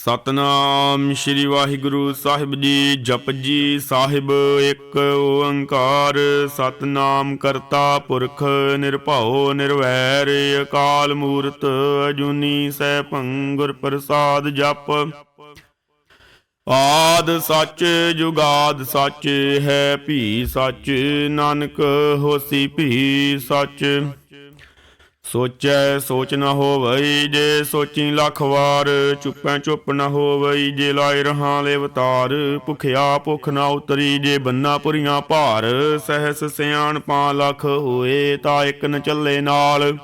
सतनाम श्री वाहिगुरु साहिब जी। जप जी साहिब एक ओंकार। सतनाम करता पुरख निरभਉ निरवैर। अकाल मूरत अजूनी सैभं गुर प्रसाद जप। आद सच जुगाद सच है भी सच। नानक होसी भी सच। ਸੋਚੈ ਸੋਚ ਨ ਹੋਵਈ ਜੇ ਸੋਚੀ ਲੱਖ ਵਾਰ। ਚੁੱਪੈ ਚੁੱਪ ਨ ਹੋਵਈ ਜੇ ਲਾਏ ਰਹਾਂ ਲੈ ਅਵਤਾਰ। ਭੁਖਿਆ ਭੁੱਖ ਨ ਉਤਰੀ ਜੇ ਬੰਨਾ ਪੁਰੀਆਂ ਭਾਰ। ਸਹਿਸ ਸਿਆਣਪਾਂ ਲੱਖ ਹੋਏ ਤਾਂ ਇੱਕ ਨ ਚੱਲੇ ਨਾਲ।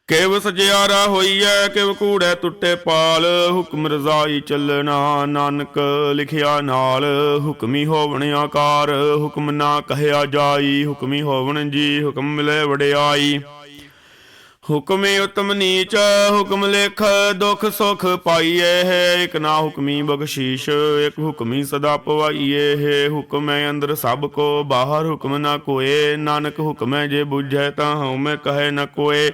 ਕਿਵ ਸਜਿਆਰਾ ਹੋਈਐ ਕਿਵ ਕੂੜੈ ਟੁੱਟੇ ਪਾਲ। ਹੁਕਮ ਰਜ਼ਾਈ ਚੱਲਣਾ ਨਾਨਕ ਲਿਖਿਆ ਨਾਲ। ਹੁਕਮੀ ਹੋਵਣ ਆਕਾਰ ਹੁਕਮ ਨਾ ਕਹਿਆ ਜਾਈ। ਹੁਕਮੀ ਹੋਵਣ ਜੀ ਹੁਕਮ ਮਿਲੇ ਵਡਿਆਈ। ਹੁਕਮੇ ਉਤਮ ਨੀਚ ਹੁਕਮ ਲਿਖ ਦੁਖ ਸੁਖ ਪਾਈਏ ਹੈ। ਇਕ ਨਾ ਹੁਕਮੀ ਬਖਸ਼ੀਸ਼ ਇਕ ਹੁਕਮੀ ਸਦਾ ਪਵਾਈਏ ਹੈ। ਹੁਕਮੈ ਅੰਦਰ ਸਭ ਕੋ ਬਾਹਰ ਹੁਕਮ ਨਾ ਕੋਏ। ਨਾਨਕ ਹੁਕਮੈ ਜੇ ਬੁਝੈ ਤਾਂ ਹਉਮੈ ਕਹੈ ਨ ਕੋਏ।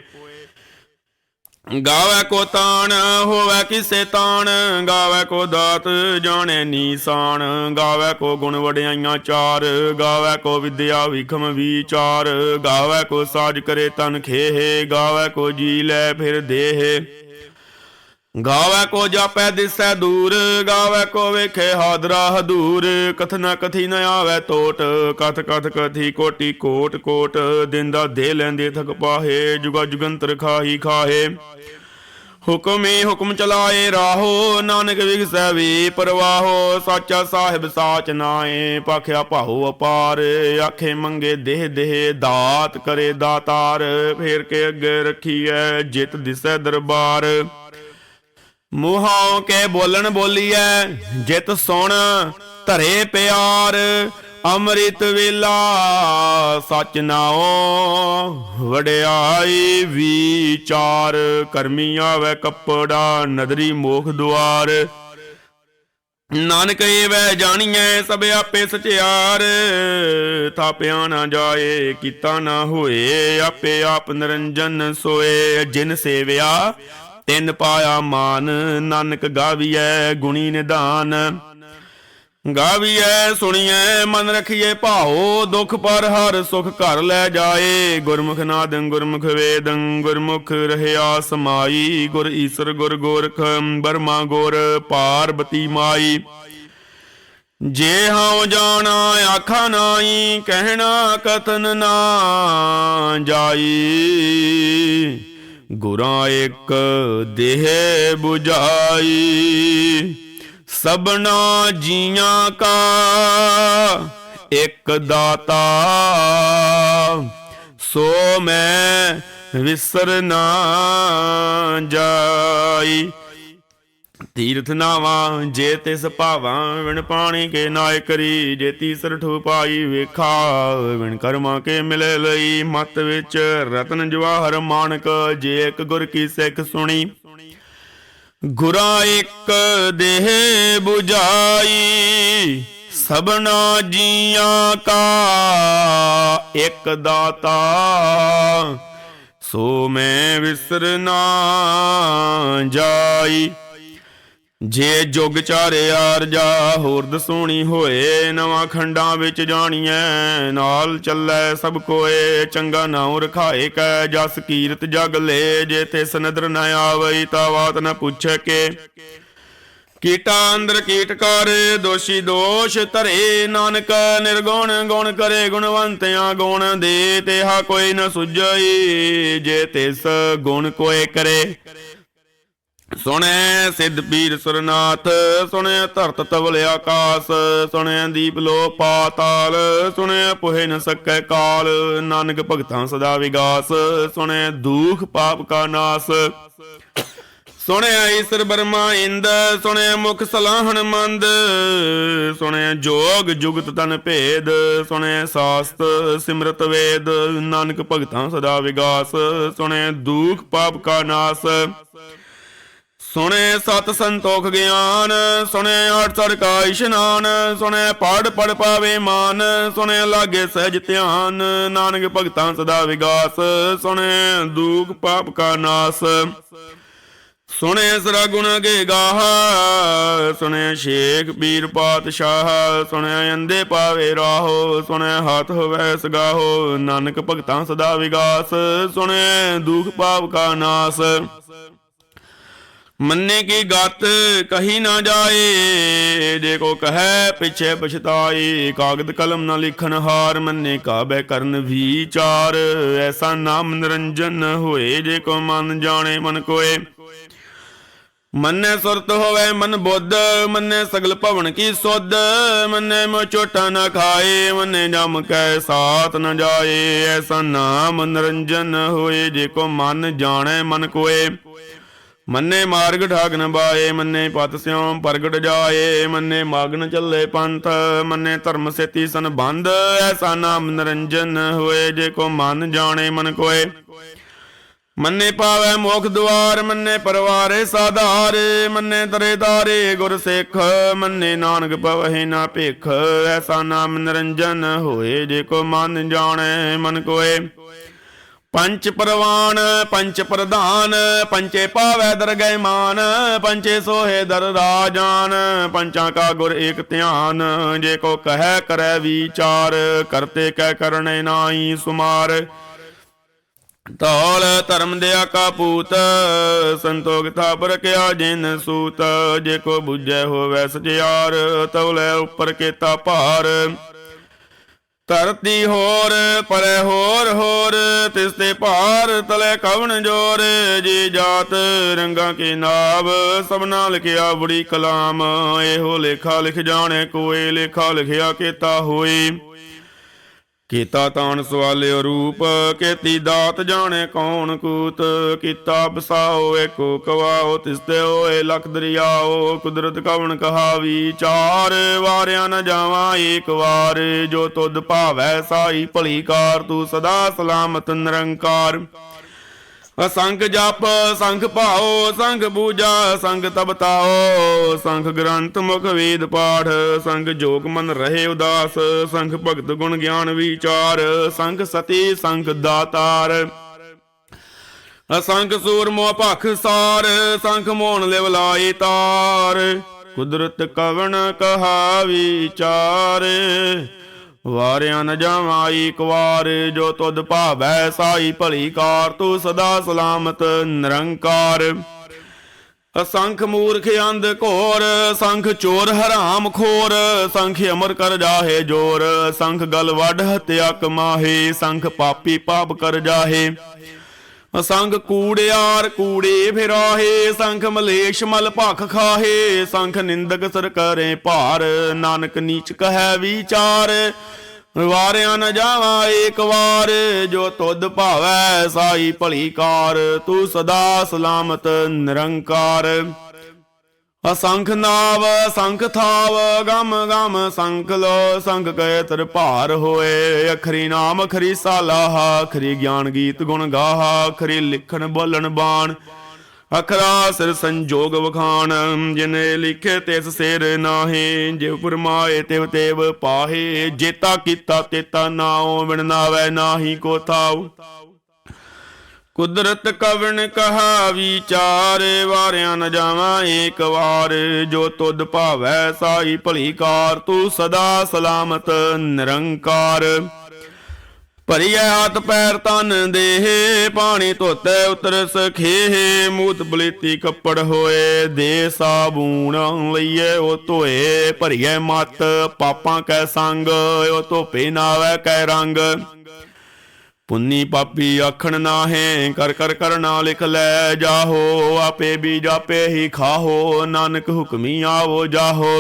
ਗਾਵੈ ਕੋ ਤਾਣ ਹੋਵੈ ਕਿਸੇ ਤਾਣ। ਗਾਵੈ ਕੋ ਦਾਤ ਜਾਣੈ ਨੀਸਾਨ। ਗਾਵੈ ਕੋ ਗੁਣ ਵਡਿਆਈਆਂ ਚਾਰ। ਗਾਵੈ ਕੋ ਵਿਦਿਆ ਵਿਖਮ ਵਿਚਾਰ। ਗਾਵੈ ਕੋ ਸਾਜ ਕਰੇ ਤਨ ਖੇਹ। ਗਾਵੈ ਕੋ ਜੀ ਲੈ ਫਿਰ ਦੇਹ। ਗਾਵੈ ਕੋ ਜਾਪੈ ਦਿਸੈ ਦੂਰ। ਗਾਵੈ ਕੋ ਵੇਖੇ ਹਾਦਰਾ ਹਦੂਰ। ਕਥ ਨ ਕਥੀ ਨ ਆਵੈ ਟੋਟ। ਕਥ ਕਥ ਕਥੀ ਕੋਟੀ ਕੋਟ ਕੋਟ। ਦਿੰਦਾ ਦੇ ਲੈਂਦੇ ਥਕ ਪਾਹੇ। ਜੁਗਾ ਜੁਗੰਤਰ ਖਾਹੀ ਖਾਹੇ। ਹੁਕਮੇ ਹੁਕਮ ਚਲਾਏ ਰਾਹੋ। ਨਾਨਕ ਵਿਗਸੈ ਵੀ ਪਰਵਾਹੋ। ਸਾਚਾ ਸਾਹਿਬ ਸਾਚ ਨਾਏ ਪਾਖਿਆ ਭਾਹੋ ਅਪਾਰ। ਆਖੇ ਮੰਗੇ ਦੇਹ ਦੇਹ ਦਾਤ ਕਰੇ ਦਾਤਾਰ। ਫੇਰ ਕੇ ਅੱਗੇ ਰੱਖੀਐ ਜਿਤ ਦਿਸੈ ਦਰਬਾਰ। ਮੂੰਹੋਂ ਕੇ ਬੋਲਣ ਬੋਲੀਐ ਜਿਤ ਸੁਣ ਧਰੇ ਪਿਆਰ। ਅੰਮ੍ਰਿਤ ਵੇਲਾ ਸਚ ਨਾਉ ਵਡਿਆਈ ਵਿਚਾਰ। ਕਰਮੀ ਆਵੈ ਕੱਪੜਾ ਨਦਰੀ ਮੋਖ ਦੁਆਰ। ਨਾਨਕ ਏਵੈ ਜਾਣੀਐ ਸਭ ਆਪੇ ਸਚਿਆਰ। ਥਾਪਿਆ ਨਾ ਜਾਏ ਕੀਤਾ ਨਾ ਹੋਏ। ਆਪੇ ਆਪ ਨਿਰੰਜਨ ਸੋਏ। ਜਿਨ ਸੇਵਿਆ ਤਿੰਨ ਪਾਇਆ ਮਾਨ। ਨਾਨਕ ਗਾਵੀਐ ਗੁਣੀ ਨਿਧਾਨ। ਗਾਵੀਐ ਸੁਣੀਐ ਮਨ ਰਖੀਏ ਭਾਓ। ਦੁਖ ਪਰ ਹਰ ਸੁਖ ਘਰ ਲੈ ਜਾਏ। ਗੁਰਮੁਖ ਨਾਦੰ ਗੁਰਮੁਖ ਵੇਦੰ ਗੁਰਮੁਖ ਰਹਿਆ ਸਮਾਈ। ਗੁਰ ਈਸਰ ਗੁਰ ਗੋਰਖ ਬਰਮਾ ਗੁਰ ਪਾਰਬਤੀ ਮਾਈ। ਜੇ ਹਉ ਜਾਣਾ ਆਖਾ ਨਾਈ। ਕਹਿਣਾ ਕਥਨ ਨਾ ਜਾਈ। ਗੁਰਾਂ ਇੱਕ ਦੇਹ 부ਝਾਈ। ਸਭਨਾ ਜੀਆਂ ਕਾ ਇੱਕ ਦਾਤਾ। ਸੋ ਮੈਂ ਵਿਸਰ ਨਾ ਜਾਈ। ਤੀਰਥ ਨਾਵਾਂ ਜੇ ਤਿਸ ਭਾਵਾਂ। ਵਿਣ ਪਾਣੀ ਕੇ ਨਾਇ ਕਰੀ। ਜੇ ਤੀਸਰ ਠੂ ਪਾਈ ਵੇਖਾ। ਵਿਣ ਕਰਮਾਂ ਕੇ ਮਿਲੇ ਲਈ। ਮਤ ਵਿੱਚ ਰਤਨ ਜਵਾਹਰ ਮਾਨਕ। ਜੇ ਇੱਕ ਗੁਰ ਕੀ ਸਿੱਖ ਸੁਣੀ। ਗੁਰਾਂ ਇੱਕ ਦੇਹ 부ਝਾਈ। ਸਭਨਾ ਜੀਆਂ ਕਾ ਇੱਕ ਦਾਤਾ। ਸੋ ਮੈਂ ਵਿਸਰ ਨਾ ਜਾਈ। ਜੇ ਜੁਗ ਚਾਰਿਆ ਰਜਾ ਹੋਰ ਦਸੂਣੀ ਹੋਏ। ਨਵਾਂ ਖੰਡਾਂ ਵਿੱਚ ਜਾਣੀਐ ਨਾਲ ਚੱਲੈ ਸਭ ਕੋਏ। ਚੰਗਾ ਨਾਉ ਰਖਾਏ ਕੈ ਜਸ ਕੀਰਤ ਜਗ ਲੈ। ਜੇ ਤਿਸ ਨਦਰ ਨ ਆਵਈ ਤਾਂ ਬਾਤ ਨ ਪੁੱਛੈ ਕੇ। ਕੀਟਾ ਅੰਦਰ ਕੀਟ ਕਰ ਦੋਸ਼ੀ ਦੋਸ਼ ਧਰੇ। ਨਾਨਕ ਨਿਰਗੁਣ ਗੁਣ ਕਰੇ ਗੁਣਵੰਤਿਆਂ ਗੁਣ ਦੇ। ਤੇਹਾ ਕੋਈ ਨ ਸੁਝਈ ਜੇ ਤਿਸ ਗੁਣ ਕੋਏ ਕਰੇ। ਸੁਣੈ ਸਿੱਧ ਪੀਰ ਸੁਰਨਾਥ। ਸੁਣੈ ਧਰਤ ਤਵਲ ਆਕਾਸ। ਸੁਣੈ ਦੀਪ ਲੋ ਪਾਤਾਲ। ਸੁਣੈ ਪੁਹਿ ਨ ਸਕੈ ਕਾਲ। ਨਾਨਕ ਭਗਤਾਂ ਸਦਾ ਵਿਗਾਸ। ਸੁਣੈ ਦੁਖ ਪਾਪ ਕਾ ਨਾਸ। ਸੁਣਿਆ ਈਸਰ ਬਰਮਾ ਇੰਦ। ਸੁਣਿਆ ਮੁਖ ਸਲਾਹਣ ਮੰਦ। ਸੁਣਿਆ ਜੋਗ ਜੁਗਤ ਤਨ ਭੇਦ। ਸੁਣਿਆ ਸਾਸਤ ਸਿਮਰਤ ਵੇਦ। ਨਾਨਕ ਭਗਤਾਂ ਸਦਾ ਵਿਗਾਸ। ਸੁਣਿਆ ਦੁਖ ਪਾਪ ਕਾ ਨਾਸ। ਸੁਣੇ ਸਤ ਸੰਤੋਖ ਗਿਆਨ। ਸੁਣੇ ਆਠ ਸੜ ਕਾ ਇਸ਼ਨਾਨ। ਸੁਣੇ ਪੜ ਪੜ ਪਾਵੇ ਮਾਨ। ਸੁਣੇ ਲਾਗੇ ਸਹਿਜ ਧਿਆਨ। ਨਾਨਕ ਭਗਤਾਂ ਸਦਾ ਵਿਗਾਸ। ਸੁਣੇ ਦੁਖ ਪਾਪ ਕਾ ਨਾਸ। ਸੁਣੇ ਸਰਾ ਗੁਣ ਗੇ ਗਾਹ, ਸੁਣੇ ਸ਼ੇਖ ਪੀਰ ਪਾਤਸ਼ਾਹ, ਸੁਣੇ ਅੰਦੇ ਪਾਵੇ ਰਾਹੋ, ਸੁਣੇ ਹੱਥ ਹੋਵੇ ਸਗਾਹੋ, ਨਾਨਕ ਭਗਤਾਂ ਸਦਾ ਵਿਗਾਸ, ਸੁਣੇ ਦੁਖ ਪਾਪ ਕਾ ਨਾਸ। ਮੰਨੇ ਕੀ ਗਤ ਕਹੀ ਨਾ ਜਾਏ, ਜੇ ਕੋ ਕਹੈ ਪਿਛੇ ਪਛਤਾਏ, ਕਾਗਦ ਕਲਮ ਨਾ ਲਿਖਣ ਹਾਰ, ਮੰਨੇ ਕਾਬੈ ਕਰਨ ਵਿਚਾਰ, ਐਸਾ ਨਾਮ ਨਿਰੰਜਨ ਹੋਏ, ਜੇ ਕੋ ਮਨ ਜਾਣੇ ਮਨ ਕੋਏ। ਮੰਨੇ ਸੁਰਤ ਹੋਵੇ ਮਨ ਬੁੱਧ, ਮੰਨੇ ਸਗਲ ਭਵਨ ਕੀ ਸੁਧ, ਮੰਨੇ ਮੋ ਚੋਟਾ ਨਾ ਖਾਏ, ਮੰਨੇ ਜਮ ਕੈ ਸਾਥ ਨ ਜਾਏ, ਐਸਾ ਨਾਮ ਨਿਰੰਜਨ ਹੋਏ, ਜੇ ਕੋ ਮਨ ਜਾਣੈ ਮਨ ਕੋਏ। ਮੰਨੇ ਮਾਰਗ ਠਾਕ ਨ ਬਾਏ, ਮੰਨੇ ਪਤ ਸਿਉ ਪ੍ਰਗਟ ਜਾਏ, ਮੰਨੇ ਮਗਨ ਚੱਲੇ ਪੰਥ, ਮੰਨੇ ਧਰਮ ਸੇਤੀ ਸੰਬੰਧ, ਐਸਾ ਨਾਮ ਨਿਰੰਜਨ ਹੋਏ, ਜੇ ਕੋ ਮਨ ਜਾਣੇ ਮਨ ਕੋਏ। ਮੰਨੇ ਪਾਵੈ ਮੋਖ ਦੁਆਰ, ਮੰਨੇ ਪਰਵਾਰੇ ਸਾਧਾਰ, ਮੰਨੇ ਤਰੇ ਤਾਰੇ ਗੁਰ ਸਿੱਖ, ਮੰਨੇ ਨਾਨਕ ਪਵਹਿ ਨਾ ਭਿਖ, ਐਸਾ ਨਾਮ ਨਿਰੰਜਨ ਹੋਏ, ਜੇ ਕੋ ਮਨ ਜਾਣੈ ਮਨ ਕੋਏ। ਪੰਚ ਪਰਵਾਨ ਪੰਚ ਪ੍ਰਧਾਨ, ਪੰਚੇ ਪਾਵੈ ਦਰਗਹਿ ਮਾਨ, ਪੰਚੇ ਸੋਹੇ ਦਰ ਰਾਜਾਨ, ਪੰਚਾਂ ਕਾ ਗੁਰ ਏਕ ਧਿਆਨ, ਜੇ ਕੋ ਕਹੈ ਕਰੈ ਵਿਚਾਰ, ਕਰਤੇ ਕੈ ਕਰਨੇ ਨਾਹੀ ਸੁਮਾਰ। ਧੌਲ ਧਰਮ ਦਿਆ ਕਾ ਪੂਤ, ਸੰਤੋਖ ਥਾਪਰ ਕਿਆ ਜਿਨ ਸੂਤ, ਜੇ ਕੋ ਬੁਝੈ ਹੋਵੈ ਸਚਿਆਰ, ਤਉ ਲੈ ਉੱਪਰ ਕੀਤਾ ਭਾਰ। ਧਰਤੀ ਹੋਰ ਪਰੈ ਹੋਰ ਹੋਰ, ਤਿਸ ਤੇ ਭਾਰ ਤਲੇ ਕਵਣ ਜੋਰ, ਜੀ ਜਾਤ ਰੰਗਾਂ ਕੇ ਨਾਵ, ਸਭਨਾ ਲਿਖਿਆ ਬੜੀ ਕਲਾਮ, ਇਹੋ ਲੇਖਾ ਲਿਖ ਜਾਣੇ ਕੋਏ, ਲੇਖਾ ਲਿਖਿਆ ਕੀਤਾ ਹੋਏ। ਕੀਤਾ ਤਾਣ ਸਵਾਲਿਓ ਰੂਪ, ਕੀਤੀ ਦਾਤ ਜਾਣੇ ਕੌਣ ਕੂਤ, ਕੀਤਾ ਬਸਾਓ ਏਕੋ ਕਵਾਓ, ਤਿਸ ਤੇ ਹੋਏ ਲਖ ਦਰਿਆਓ, ਕੁਦਰਤ ਕਵਣ ਕਹਾ ਵਿਚਾਰ, ਵਾਰਿਆ ਨ ਜਾਵਾਂ ਏਕ ਵਾਰ, ਜੋ ਤੁਧ ਭਾਵੈ ਸਾਈ ਭਲੀ ਕਾਰ, ਤੂੰ ਸਦਾ ਸਲਾਮਤ ਨਿਰੰਕਾਰ। ਅਸੰਖ ਜਪ ਸੰਖ ਭਾਓ, ਸੰਖ ਪੂਜਾ ਸੰਖ ਤਪਤਾਓ, ਸੰਖ ਗ੍ਰੰਥ ਮੁਖ ਵੇਦ ਪਾਠ, ਸੰਖ ਜੋਗ ਮਨ ਰਹੇ ਉਦਾਸ, ਸੰਖ ਭਗਤ ਗੁਣ ਗਿਆਨ ਵਿਚਾਰ, ਸੰਖ ਸਤੀ ਸੰਖ ਦਾਤਾਰ। ਅਸੰਖ ਸੂਰ ਮੋਹ ਭਖ ਸਾਰ, ਸੰਖ ਮੋਹਨ ਲਿਵ ਲਾਏ ਤਾਰ, ਕੁਦਰਤ ਕਵਣ ਕਹਾ ਵਿਚਾਰ, ਵਾਰਿਆ ਨ ਜਾਵਾਂ ਏਕ ਵਾਰ, ਜੋ ਤੁਧ ਭਾਵੈ ਸਾਈ ਭਲੀ ਕਾਰ, ਤੂੰ ਸਦਾ ਸਲਾਮਤ ਨਿਰੰਕਾਰ। ਅਸੰਖ ਮੂਰਖ ਅੰਧ ਘੋਰ, ਸੰਖ ਚੋਰ ਹਰਾਮ ਖੋਰ, ਸੰਖ ਅਮਰ ਕਰ ਜਾਹੇ ਜੋਰ, ਸੰਖ ਗਲ ਵੱਢ ਹਤਿਆ ਕਮਾਹੇ, ਸੰਖ ਪਾਪੀ ਪਾਪ ਕਰ ਜਾਹੇ। ਸੰਖ ਕੂੜਿਆਰ ਕੂੜੇ ਫਿਰਾਹੇ, ਸੰਖ ਮਲੇਸ਼ ਮਲ ਭਖ ਖਾਹੇ, ਸੰਖ ਨਿੰਦਕ ਸਿਰ ਕਰੇ ਭਾਰ, ਨਾਨਕ ਨੀਚ ਕਹੈ ਵਿਚਾਰ, ਵਾਰਿਆ ਨ ਜਾਵਾਂ ਏਕ ਵਾਰ, ਜੋ ਤੁਧ ਭਾਵੈ ਸਾਈ ਭਲੀ ਕਾਰ, ਤੂੰ ਸਦਾ ਸਲਾਮਤ ਨਿਰੰਕਾਰ। ਅਸੰਖ ਨਾਵ ਸੰਖ ਥਾਵ, ਗਮ ਗਮ ਸੰਖ ਲੋ, ਸੰਖ ਕੈ ਤਰ ਭਾਰ ਹੋਏ, ਅਖਰੀ ਨਾਮ ਅਖਰੀ ਸਾਲਾਹਾ, ਅਖਰੀ ਗਿਆਨ ਗੀਤ ਗੁਣ ਗਾਹਾ, ਅਖਰੀ ਲਿਖਣ ਬੋਲਣ ਬਾਣ, ਅਖਰਾ ਸਿਰ ਸੰਜੋਗ ਵਖਾਣ, ਜਿਨੇ ਲਿਖੇ ਤਿਸ ਸਿਰ ਨਾਹੀ, ਜਿਵ ਫਰਮਾਏ ਤਿਵ ਤੇਵ ਪਾਹੇ, ਜੇਤਾ ਕੀਤਾ ਤੇਤਾ ਨਾਉ, ਵਿਣ ਨਾਵੈ ਨਾਹੀ ਕੋ ਥਾਉ। ਕੁਦਰਤ ਕਵਣ ਕਹਾ ਵਿਚਾਰ, ਵਾਰਿਆ ਨ ਜਾਵਾਂ ਏਕ ਵਾਰ, ਜੋ ਤੁਧ ਭਾਵੈ ਸਾਈ ਭਲੀ ਕਾਰ, ਤੂੰ ਸਦਾ ਸਲਾਮਤ ਨਿਰੰਕਾਰ। ਭਰੀਐ ਹੱਥ ਪੈਰ ਤਨ ਦੇਹ, ਪਾਣੀ ਧੋਤੈ ਉਤਰ ਸਖੇਹ, ਮੂਤ ਬਲੇਤੀ ਕੱਪੜ ਹੋਏ, ਦੇ ਸਾਬੂਣ ਲਈਏ ਉਹ ਧੋਏ, ਭਰੀਐ ਮਤ ਪਾਪਾਂ ਕੈ ਸੰਗ, ਉਹ ਧੋਪੇ ਨਾਵੈ ਕੈ ਰੰਗ। ਪੁੰਨੀ ਪਾਪੀ ਆਖਣ ਨਾਹੇ, ਕਰ ਕਰ ਕਰਨਾ ਲਿਖ ਲੈ ਜਾਹੋ, ਆਪੇ ਵੀ ਜਾਪੇ ਹੀ ਖਾਹੋ, ਨਾਨਕ ਹੁਕਮੀ ਆਵੋ ਜਾਹੋ।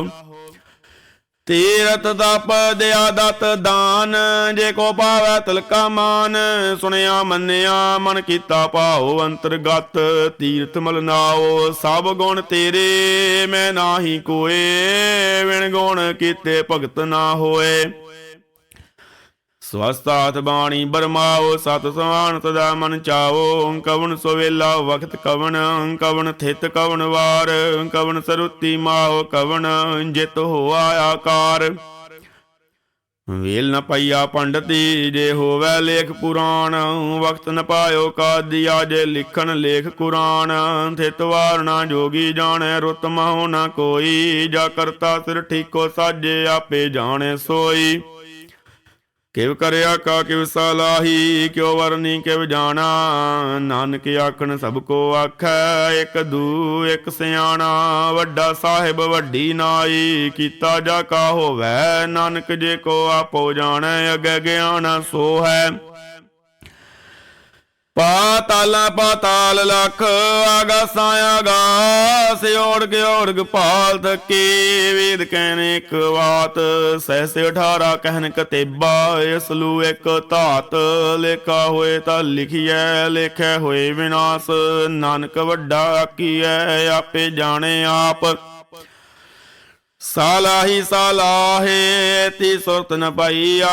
ਤੀਰਥ ਤਪ ਦਿਆ ਦਤ ਦਾਨ, ਜੇ ਕੋ ਪਾਵੈ ਤਿਲਕਾ ਮਾਨ, ਸੁਣਿਆ ਮੰਨਿਆ ਮਨ ਕੀਤਾ ਭਾਉ ਅੰਤਰਗਤ, ਤੀਰਥ ਮਲ ਨਾਓ ਸਭ ਗੁਣ ਤੇਰੇ, ਮੈਂ ਨਾਹੀ ਕੋਏ, ਵਿਣ ਗੁਣ ਕੀਤੇ ਭਗਤ ਨਾ ਹੋਏ। ਸਵਸਤਾਤ ਬਾਣੀ ਬਰਮਾਓ, ਸਤ ਸਮਾਨ ਤਦਾ ਮਨ ਚਾਓ, ਕਵਣ ਸੋਵੇਲਾ ਵਖਤ ਕਵਣ, ਕਵਣ ਥਿਤ ਕਵਣ ਵਾਰ, ਕਵਣ ਸਰੁਤੀ ਮਾਓ, ਕਵਣ ਜਿਤ ਹੋਆ ਆਕਾਰ। ਵੇਲ ਨ ਪਈਆ ਪੰਡਤੀ ਜੇ ਹੋਵੈ ਲੇਖ ਪੁਰਾਣ, ਵਕਤ ਨ ਪਾਇਓ ਕਾਦੀਆ ਜੇ ਲਿਖਣ ਲੇਖ ਕੁਰਾਨ। ਥਿਤ ਵਾਰ ਨਾ ਜੋਗੀ ਜਾਣੈ ਰੁਤ ਮਹੁ ਨ ਕੋਈ, ਜਾ ਕਰਤਾ ਸਿਰ ਠੀਕੋ ਸਾਜੇ ਆਪੇ ਜਾਣੈ ਸੋਈ। ਕਿਵ ਕਰਿਆ ਕਾ ਕਿਵ ਸਲਾਹੀ, ਕਿਉ ਵਰਨੀ ਕਿਵ ਜਾਣਾ, ਨਾਨਕ ਆਖਣ ਸਭ ਕੋ ਆਖੈ ਇੱਕ ਦੂ ਇੱਕ ਸਿਆਣਾ। ਵੱਡਾ ਸਾਹਿਬ ਵੱਡੀ ਨਾਈ, ਕੀਤਾ ਜਾ ਕਾ ਹੋਵੈ, ਨਾਨਕ ਜੇ ਕੋ ਆਪੋ ਜਾਣੈ, ਅਗੈ ਗਿਆਨ ਸੋ ਹੈ। ਪਾਤਾਲਾਂ ਪਾਤਾਲ ਲਖ, ਆਗਾਸਾਂ ਆਗਾਸ, ਓੜਗ ਓੜਗ ਭਾਲ ਥਕੀ। ਵੇਦ ਕਹਿਣ ਇੱਕ ਬਾਤ, ਸਹਿਸ 18 ਕਹਿਨ ਕਤੇਬਾ, ਇਸ ਲੂ ਇੱਕ ਧਾਤ। ਲੇਖਾ ਹੋਏ ਤਾਂ ਲਿਖੀਐ, ਲੇਖੈ ਹੋਏ ਵਿਨਾਸ਼, ਨਾਨਕ ਵੱਡਾ ਆਖੀਐ, ਆਪੇ ਜਾਣੇ ਆਪ। ਸਾਲਾਹੀ ਸਾਲਾਹੇ ਤੀ ਸੁਰਤ ਨ ਪਾਈਆ,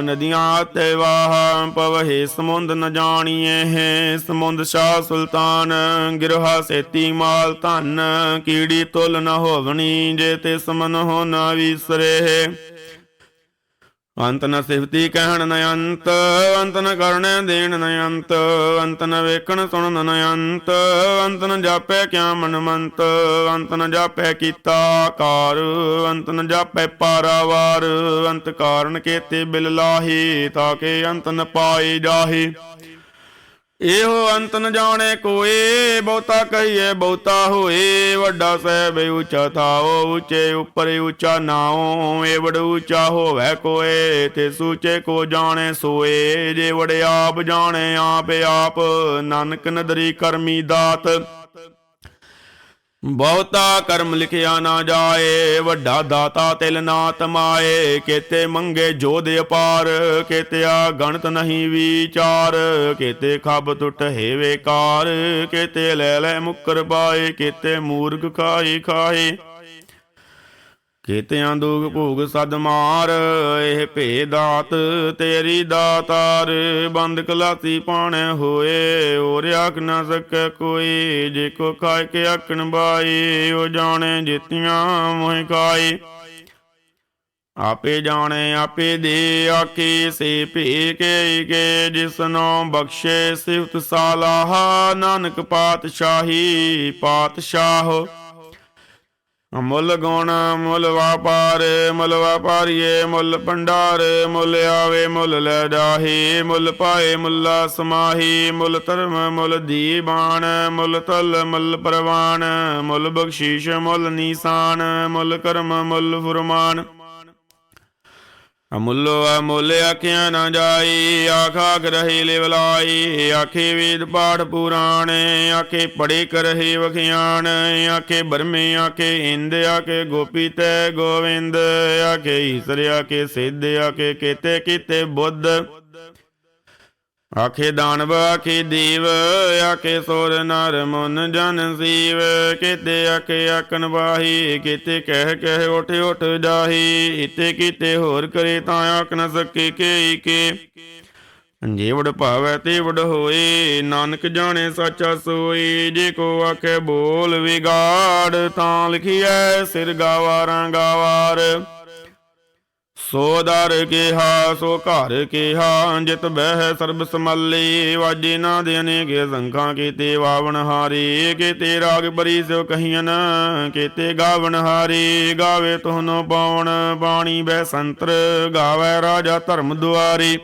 ਨਦੀਆਂ ਤੇ ਵਾਹ ਪਵਹਿ ਸਮੁੰਦ ਨ ਜਾਣੀਏ। ਸਮੁੰਦ ਸ਼ਾਹ ਸੁਲਤਾਨ, ਗਿਰਹਾ ਸੇਤੀ ਮਾਲ ਧਨ, ਕੀੜੀ ਤੁਲ ਨ ਹੋਵਣੀ, ਜੇ ਤੇ ਸਮਨ ਹੋ ਨ ਵਿਸਰੇ। ਅੰਤ ਨ ਸਿਫਤੀ ਕਹਿਣ ਨ ਅੰਤ, ਅੰਤ ਨ ਕਰਨੈ ਦੇਣ ਨ ਅੰਤ, ਅੰਤ ਨ ਵੇਖਣ ਸੁਣਨ ਨ ਅੰਤ, ਅੰਤ ਨ ਜਾਪੈ ਕਿਆ ਮਨਮੰਤ, ਅੰਤ ਨ ਜਾਪੈ ਕੀਤਾ ਕਾਰ, ਅੰਤ ਨ ਜਾਪੈ ਪਾਰਾਵਾਰ। ਅੰਤ ਕਾਰਨ ਕੇਤੇ ਬਿਲ ਲਾਹੀ, ਤਾਕੇ ਅੰਤ ਨ ਪਾਏ ਜਾਹੇ। ਇਹੋ ਅੰਤ ਨ ਜਾਣੇ ਕੋਏ, ਬਹੁਤਾ ਕਹੀਏ ਬਹੁਤਾ ਹੋਏ। ਵੱਡਾ ਸਾਹਿਬ ਉੱਚਾ ਥਾਓ, ਉੱਚੇ ਉੱਪਰ ਉੱਚਾ ਨਾਉ, ਏਵੜ ਉੱਚਾ ਹੋਵੈ ਕੋਏ, ਤੇ ਸੂਚੇ ਕੋ ਜਾਣੇ ਸੋਏ। ਜੇ ਵੜ ਆਪ ਜਾਣੇ ਆਪ ਆਪ, ਨਾਨਕ ਨਦਰੀ ਕਰਮੀ ਦਾਤ। ਬਹੁਤਾ ਕਰਮ ਲਿਖਿਆ ਨਾ ਜਾਏ, ਵੱਡਾ ਦਾਤਾ ਤਿਲ ਨਾ ਤਮਾਏ। ਕੇਤੇ ਮੰਗੇ ਜੋਧ ਅਪਾਰ, ਕੇਤਿਆ ਗਣਤ ਨਹੀਂ ਵਿਚਾਰ। ਕੇਤੇ ਖਬ ਟੁੱਟ ਹੈ ਵੇਕਾਰ, ਕੇਤੇ ਲੈ ਲੈ ਮੁੱਕਰ ਪਾਏ। ਕੇਤੇ ਮੂਰਖ ਖਾਏ ਖਾਏ, ਕੇਤਿਆਂ ਦੁਖ ਭੋਗ ਸਦ ਮਾਰ। ਇਹ ਭੇ ਦਾਤ ਤੇਰੀ ਦਾਤਾਰ, ਬੰਦ ਕਲਾਸੀ ਪਾਣੈ ਹੋਏ। ਹੋਰ ਆਖ ਨਾ ਸਕੈ ਕੋਈ, ਜੇ ਕੋ ਖਾਇ ਕੇ ਆਖਣ ਬਾਈ। ਉਹ ਜਾਣੇ ਜਿਤੀਆਂ ਮੋਹਿ ਖਾਏ, ਆਪੇ ਜਾਣੇ ਆਪੇ ਦੇ ਆਕੇ। ਸੇ ਭੇ ਕੇ ਜਿਸਨੋ ਬਖਸ਼ੇ ਸਿਫਤ ਸਾਲਾਹ, ਨਾਨਕ ਪਾਤਸ਼ਾਹੀ ਪਾਤਸ਼ਾਹ। ਮੁੱਲ ਗੁਣ ਮੁੱਲ ਵਾਪਾਰ, ਮੁੱਲ ਵਾਪਾਰੀਏ ਮੁੱਲ ਭੰਡਾਰ। ਮੁੱਲ ਆਵੇ ਮੁੱਲ ਲੈ ਜਾਹੀ, ਮੁੱਲ ਪਾਏ ਮੁੱਲਾ ਸਮਾਹੀ। ਮੁੱਲ ਧਰਮ ਮੁੱਲ ਦੀਵਾਨ, ਮੁੱਲ ਤਲ ਮੁੱਲ ਪ੍ਰਵਾਨ। ਮੁੱਲ ਬਖਸ਼ੀਸ਼ ਮੁੱਲ ਨੀਸਾਨ, ਮੁੱਲ ਕਰਮ ਮੁੱਲ ਫੁਰਮਾਨ। ਅਮੁੱਲੋ ਅਮੁੱਲ ਆਖਿਆ ਨਾ ਜਾਈ, ਆਖ ਆਖ ਰਹੇ ਲਿਵਲਾਈ। ਆਖੇ ਵੇਦ ਪਾਠ ਪੁਰਾਣ, ਆਖੇ ਪੜੇ ਕਰਹੇ ਵਖਿਆਣ। ਆਖੇ ਬਰਮੇ ਆਖੇ ਇੰਦ, ਆਖੇ ਗੋਪੀ ਤੈ ਗੋਵਿੰਦ। ਆਖੇ ਈਸਰ ਆਖੇ ਸਿੱਧ, ਆਖੇ ਕੇਤੇ ਕੀਤੇ ਬੁੱਧ। ਆਖੇ ਦਾਨਵ ਆਖੇ ਦੇਵ, ਆਖੇ ਸੁਰ ਨਰ ਮੁਨ ਜਨ ਸੀਵ। ਕੇਤੇ ਆਖੇ ਆਖਣ ਵਾਹੀ, ਕੇਤੇ ਕਹਿ ਕਹਿ ਉਠ ਉਠ ਜਾਹੀ। ਇਤੇ ਕੀਤੇ ਹੋਰ ਕਰੇ ਤਾਂ ਆਖ ਨ ਸਕੇ ਕੇ ਕੇ। ਜੇ ਵਡ ਭਾਵੈ ਤੇ ਵਡ ਹੋਏ, ਨਾਨਕ ਜਾਣੇ ਸਾਚਾ ਸੋਈ। ਜੇ ਕੋ ਆਖੇ ਬੋਲ ਵਿਗਾੜ, ਤਾਂ ਲਿਖੀਐ ਸਿਰ ਗਾਵਾਰਾਂ ਗਾਵਾਰ। ਸੋ ਦਰ ਕਿਹਾ ਸੋ ਘਰ ਕਿਹਾ, ਜਿਤ ਬਹਿ ਸਰਬ ਸੰਭਾਲੇ। ਵਾਜੇ ਨਾ ਦੇ ਅਨੇਕ ਸੰਖਾਂ, ਕੀਤੇ ਵਾਵਣ ਹਾਰੇ। ਕੀਤੇ ਰਾਗ ਬਰੀ ਸਿਉ ਕਹੀਨ, ਕੀਤੇ ਗਾਵਣ ਹਾਰੇ। ਗਾਵੇ ਤੁਹਨੋ ਪਾਵਣ ਬਾਣੀ ਬੈ ਸੰਤਰ, ਗਾਵੇ ਰਾਜਾ ਧਰਮ ਦੁਆਰੇ।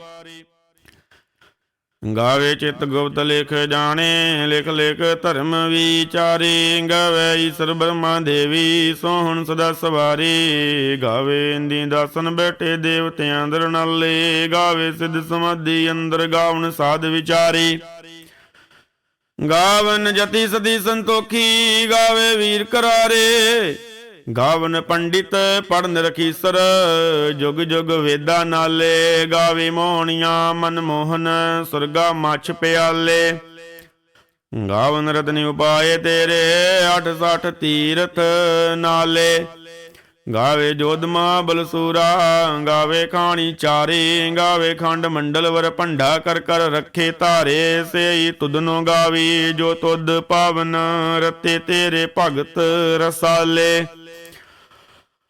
ਗਾਵੇ ਚਿਤ ਗੁਪਤ ਲਿਖ ਜਾਣੇ, ਲਿਖ ਲਿਖ ਧਰਮ ਵਿਚਾਰੇ। ਗਾਵੇ ਈਸਰ ਬ੍ਰਹਮਾ ਦੇਵੀ, ਸੋਹਣ ਸਦਾ ਸਵਾਰੀ। ਗਾਵੇ ਇੰਦੀ ਦਾਸਨ ਬੈਠੇ ਦੇਵਤਿਆਂ ਦਰ ਨਾਲੇ। ਗਾਵੇ ਸਿੱਧ ਸਮਾਧੀ ਅੰਦਰ, ਗਾਵਨ ਸਾਧ ਵਿਚਾਰੇ। ਗਾਵਨ ਜਤੀ ਸਦੀ ਸੰਤੋਖੀ, ਗਾਵੇ ਵੀਰ ਕਰਾਰੇ। ਗਾਵਨ ਪੰਡਿਤ ਪੜਨ ਰਖੀਸਰ, ਜੁਗ ਜੁਗ ਵੇਦਾ ਨਾਲੇ। ਗਾਵੇ ਮੋਹਣੀਆਂ ਮਨਮੋਹਨ, ਸੁਰਗਾ ਮੱਛ ਪਿਆਲੇ। ਗਾਵਨ ਰਤਨ ਉਪਾਏ ਤੇਰੇ, 68 ਤੀਰਥ ਨਾਲੇ। ਗਾਵੇ ਜੋਧਮਾ ਬਲਸੂਰਾ, ਗਾਵੇ ਖਾਣੀ ਚਾਰੇ। ਗਾਵੇ ਖੰਡ ਮੰਡਲ ਵਰ ਭੰਡਾ, ਕਰ ਕਰ ਰੱਖੇ ਧਾਰੇ। ਸਈ ਤੁਧਨੋ ਗਾਵੀ, ਜੋ ਤੁਧ ਪਾਵਨ ਰਤੇ ਤੇਰੇ ਭਗਤ ਰਸਾਲੇ।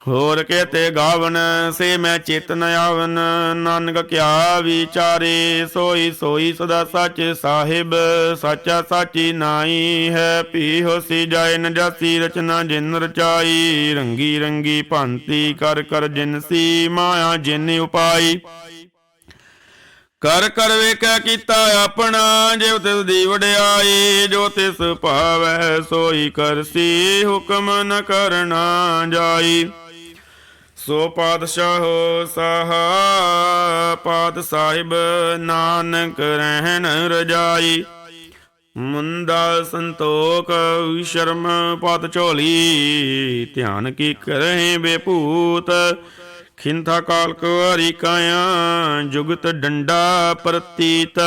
ਹੋਰ केते गावन से मैं चेतन आवन। नानक क्या विचारे सोई सोई सदा सच साहिब। साचा साची नाई है पी होसी जाए न जासी रचना जिन रचाई। रंगी रंगी भांति कर कर जिनसी माया जिन उपाई। कर कर वेख्या कीता अपना जिव तिस दी वड्याई। जो तिस भावै सोई करसी हुक्म न करना जाई। सो पातशाहो साहा पात साहिब नानक रहन रजाई। मुंदा संतोख शर्म पत झोली ध्यान की करें बेपूत। खिंथा काल कुआरी काया जुगत डंडा प्रतीत।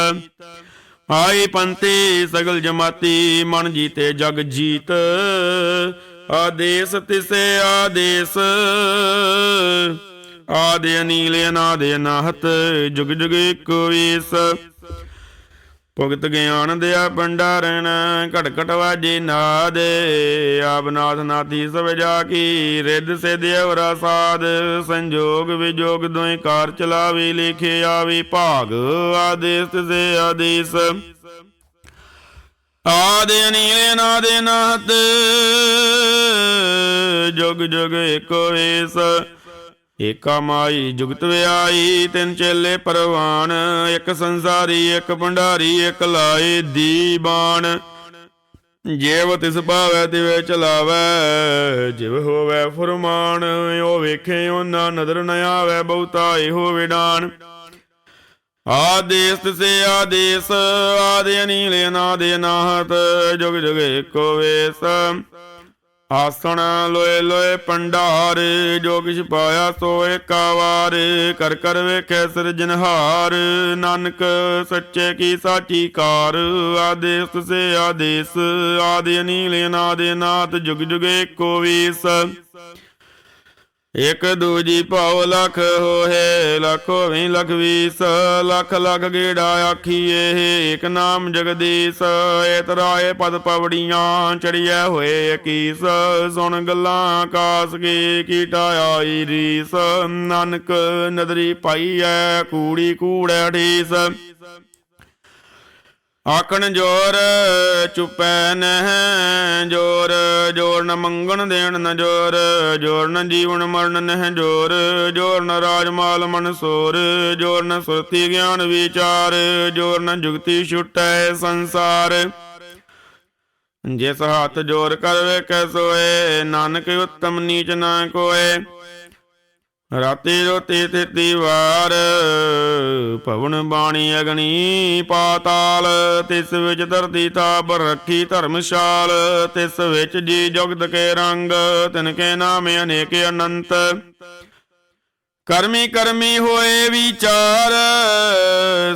आई पंथी सगल जमाती मन जीते जग जीत। आदेश तिसे आदेश आदि अनील अनादि अनाहत जुग जुग एक वीस। भुगत ज्ञान दया भंडारण घट घट वाजे नाद। आप नाथ नाथी सब जाकी रिद सिद्ध अवरा साध। संजोग विजोग दोई कार चलावी लिखे आवी भाग। आदेश तिसे आदेश आदि अनील अनादि अनाहत जुग जुग एक वेस। एका माई जुगत व्याई तिन चेले परवान। एक संसारी एक भंडारी एक लाए दीवान। जेव तिस भावै तिवे चलावै जिव होवै फुरमान। ओ वेखे ओना नदर न आवै बहुता एहो विडान। आदेश तिसे आदेश आदि अनील अनादि अनाहत जुग जुग एको वेस। आसन लोए लोए भंडार जो किछ पाया सो एका वार। कर कर वेखे सिरजनहार नानक सच्चे की साची कार। आदेश तिसे आदेश आदि अनील अनादि अनाहत जुग जुग एको वीस। एक दूजी पाओ लख होए लख होवी लख वीस। लख लख गेड़ा आखिए एक नाम जगदीश। एतराए पद पवड़ियां चढ़िया होए इकीस। सुन गल्लां आकाश की टाई रीस। नानक नदरी पाई है कूड़ी कूड़ै ठीस। आखन जोर चुपै नह जोर जोर न मंगन देन न जोर। जोर न जीवन मरण नह जोर। जोर न राजमाल मनसोर। जोर न सुरति ज्ञान विचार। जोर न जुगति छुटै संसार। जिस हाथ जोर कर वेखै सोए नानक उत्तम नीच ना कोय। राति रोती थिति वार पवन बाणी अग्नि पाताल। तिस विच धरती ताप रखी धर्मशाल। तिस विच जी जुगत के रंग तिनके नाम अनेक अनंत। करमी करमी होए विचार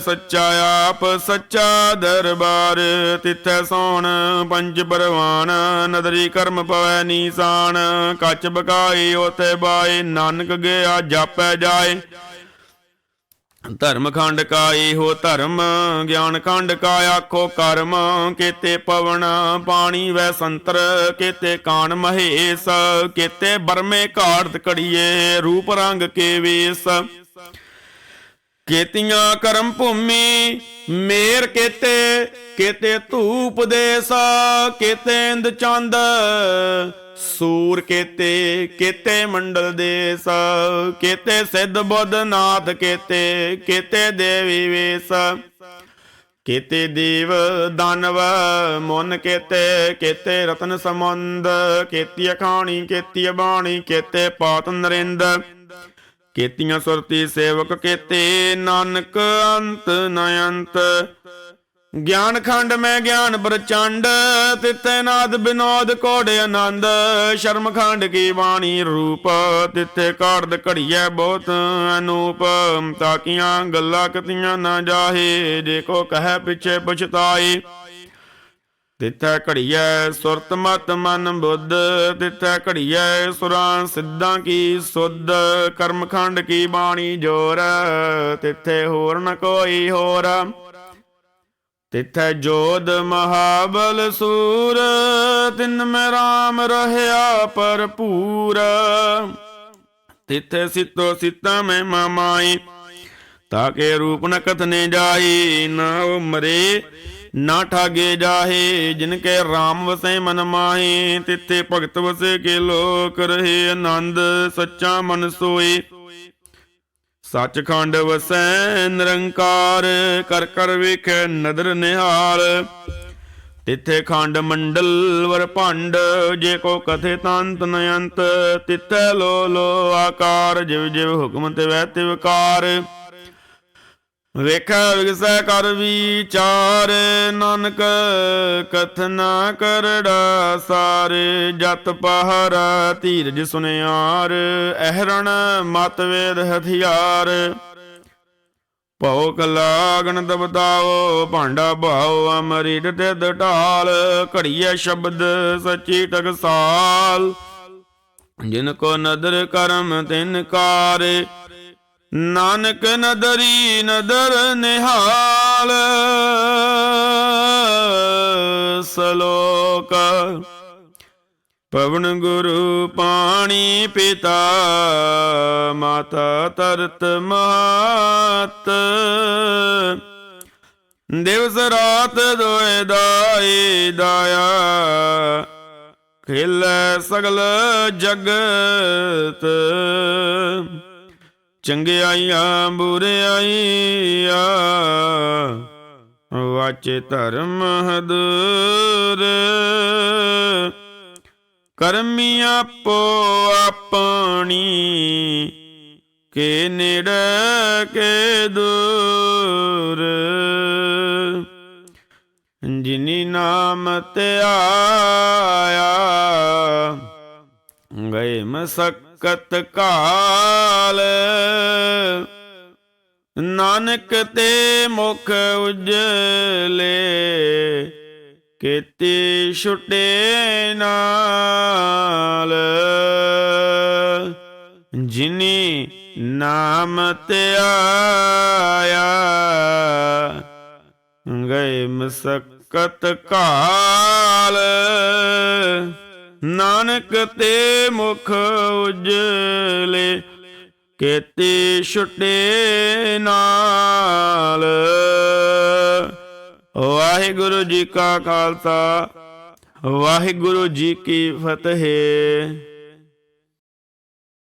सच्चा आप सच्चा दरबार। तिथै सोन पंच परवान नदरी कर्म पवै नीसान। कच बकाई ओथे बाए नानक गया जापै जाए। धर्म खंड का एहो धर्म ज्ञान खंड का आखो कर्म। केते पवन पानी वै संतर केते कान महेश। केते बरमे घाड़त कड़िए रूप रंग के वेश। केतियां करम भूमि मेर केते केते धूप देस। केते इंद चंद सूर केते केते मंडल देश। केते सिद्ध बुद्ध नाथ केते केते देवी वेश। केते देव दानव मुन केते केते रतन समुंद। केती अखाणी केती बाणी केते पात नरिंद। केतियां सुरती सेवक केते नानक अंत न अंत। ज्ञान खंड में ज्ञान प्रचंड तिथे नाद विनोद कोड़े आनंद। शर्म खंड की वाणी रूप तिथे काड़द घड़िया बहुत अनूप। ताकियां गल्ला कतियां ना जाहे जे को कह पिछे पछताए। तिथै घड़िया सुरत मत मन बुद्ध। तिथै घड़िया सुरां सिद्धां की सुध। कर्म खंड की बाणी जोर तिथे होर न कोई होर। तिथै जोध महाबल सूर तिन में राम रहया भरपूर। तिथे सितो सीता में मामाई, ताके रूप न कथने जाई। ना वो मरे ना ठागे जाहे, जिनके राम वसे मन माहे। तिथे भगत वसे के लोक रहे, आनंद सच्चा मन सोए। सचखंड वसै निरंकार, कर कर वेखै नदर निहाल। तिथे खंड मंडल वर भंड, जे को कथे तंत न अंत। तिथे लो लो आकार, जिव जिव हुक्म तिवै तिवकार। ਵੇਖੈ ਵਿਗਸੈ ਕਰ ਵਿਚਾਰ, ਨਾਨਕ ਕਥਨਾ ਕਰੜਾ ਸਾਰ। ਜਤ ਪਹਾਰਾ ਧੀਰਜ ਸੁਨਿਆਰ, ਅਹਰਣ ਮਤ ਵੇਦ ਹਥਿਆਰ। ਭਉ ਕਲਾਗਣ ਦਬਦਾਓ, ਭਾਂਡਾ ਭਾਉ ਅਮਰੀਡ ਤਿਦ ਢਾਲ। ਘੜੀਐ ਸ਼ਬਦ ਸੱਚੀ ਟਕਸਾਲ, ਜਿਨ ਕੋ ਨਦਰ ਕਰਮ ਤਿਨ ਕਾਰ। ਨਾਨਕ ਨਦਰੀ ਨਦਰ ਨਿਹਾਲ। ਸਲੋਕ ਪਵਨ ਗੁਰੂ ਪਾਣੀ ਪਿਤਾ, ਮਾਤਾ ਤਰਤ ਮਾਤ। ਦਿਵਸ ਰਾਤ ਦੋਇ ਦਾਈ ਦਾਇਆ, ਖੇਲੈ ਸਗਲ ਜਗਤ। ਚੰਗਿਆਈਆਂ ਬੁਰਿਆਈਆਂ, ਵਾਚੇ ਧਰਮ ਹਦੂਰ। ਕਰਮੀ ਆਪੋ ਆਪਣੀ, ਕੇ ਨੇੜੇ ਕੇ ਦੂਰ। ਜਿਨੀ ਨਾਮ ਤੇ ਆਇਆ, ਗਏ ਮਸਕਤ ਕਾਲ। ਨਾਨਕ ਤੇ ਮੁਖ ਉਜਲੇ, ਕੀਤੀ ਛੁਟੇ ਨਾਲ। ਜਿਨੀ ਨਾਮ ਤੇ ਆਇਆ, ਗਏ ਮਸਕਤ ਕਾਲ। ਨਾਨਕ ਤੇ ਮੁਖ ਉਜਲੇ, ਕੀਤੀ ਛੁਟੇ ਨਾਲ। ਵਾਹਿਗੁਰੂ ਜੀ ਕਾ ਖਾਲਸਾ, ਵਾਹਿਗੁਰੂ ਜੀ ਕੀ ਫਤਿਹ।